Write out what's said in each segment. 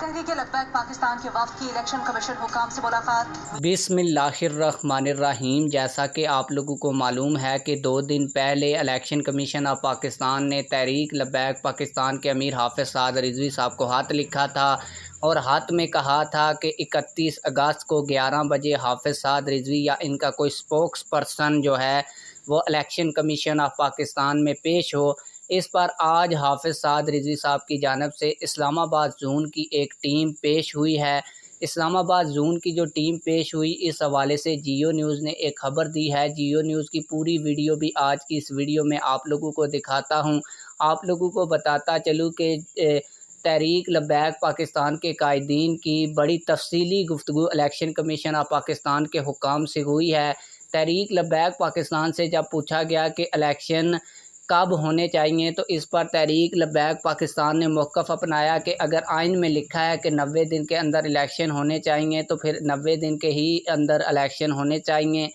तहरीक लब्बैक पाकिस्तान के वफ्द की election commission हुकाम से मुलाकात। बिस्मिल्लाहिर्रहमानिर्रहीम। जैसा कि आप लोगों को मालूम है कि 2 दिन पहले इलेक्शन कमीशन ऑफ पाकिस्तान ने तहरीक लब्बैक पाकिस्तान के अमीर हाफिज़ साद रिजवी साहब को ख़त लिखा था और ख़त में कहा था कि 31 अगस्त को 11 बजे हाफिज़ साद रिजवी या इनका कोई स्पोक्स पर्सन जो है वो इलेक्शन कमीशन ऑफ पाकिस्तान में पेश हो। इस पर आज हाफिज़ साद रिजवी साहब की जानिब से इस्लामाबाद जोन की एक टीम पेश हुई है। इस्लामाबाद जोन की जो टीम पेश हुई, इस हवाले से जियो न्यूज़ ने एक ख़बर दी है। जियो न्यूज़ की पूरी वीडियो भी आज की इस वीडियो में आप लोगों को दिखाता हूं। आप लोगों को बताता चलूँ कि तहरीक लब्बैक पाकिस्तान के कायदीन की बड़ी तफसीली गुफ्तगू इलेक्शन कमीशन ऑफ पाकिस्तान के हुकाम से हुई है। तहरीक लब्बैक पाकिस्तान से जब पूछा गया कि इलेक्शन कब होने चाहिए, तो इस पर तहरीक लब्बैक पाकिस्तान ने मौक़िफ़ अपनाया कि अगर आइन में लिखा है कि 90 दिन के अंदर इलेक्शन होने चाहिए तो फिर 90 दिन के ही अंदर इलेक्शन होने चाहिए।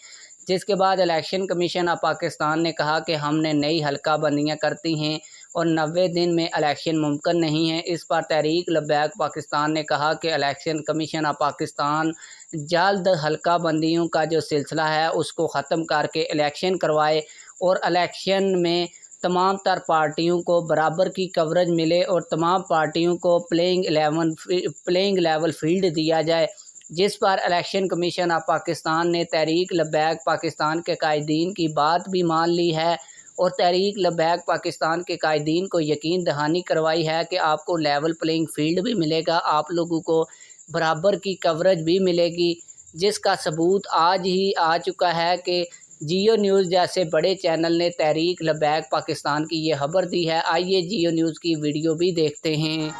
जिसके बाद इलेक्शन कमीशन ऑफ पाकिस्तान ने कहा कि हमने नई हल्का बंदियाँ करती हैं और 90 दिन में इलेक्शन मुमकिन नहीं है। इस पर तहरीक लब्बैक पाकिस्तान ने कहा कि इलेक्शन कमीशन ऑफ पाकिस्तान जल्द हल्का बंदियों का जो सिलसिला है उसको ख़त्म करके इलेक्शन करवाए और इलेक्शन में तमाम तर पार्टियों को बराबर की कवरेज मिले और तमाम पार्टियों को प्लेइंग लेवल फील्ड दिया जाए। जिस पर इलेक्शन कमीशन ऑफ पाकिस्तान ने तहरीक लब्बैक पाकिस्तान के कायदीन की बात भी मान ली है और तहरीक लब्बैक पाकिस्तान के कायदीन को यकीन दहानी करवाई है कि आपको लेवल प्लेइंग फील्ड भी मिलेगा, आप लोगों को बराबर की कवरेज भी मिलेगी। जिसका सबूत आज ही आ चुका है कि जियो न्यूज़ जैसे बड़े चैनल ने तहरीक लब्बैक पाकिस्तान की ये खबर दी है। आइए जियो न्यूज़ की वीडियो भी देखते हैं।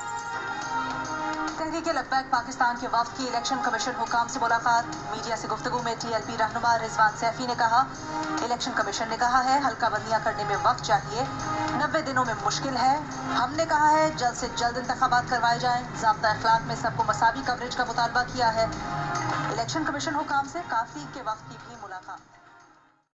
तहरीक लब्बैक पाकिस्तान के वफ्द की इलेक्शन कमीशन हुकाम से मुलाकात। मीडिया से गुफ्तगू में TLP रहनुमा रिजवान सैफी ने कहा, इलेक्शन कमीशन ने कहा है हल्का बंदियाँ करने में वक्त चाहिए, 90 दिनों में मुश्किल है। हमने कहा है जल्द से जल्द इंतखाबात करवाए जाएं। ज़ाब्ता अखलाक में सबको मसावी कवरेज का मुतालबा किया है। इलेक्शन कमीशन हुकाम से काफी के वक्त की भी मुलाकात।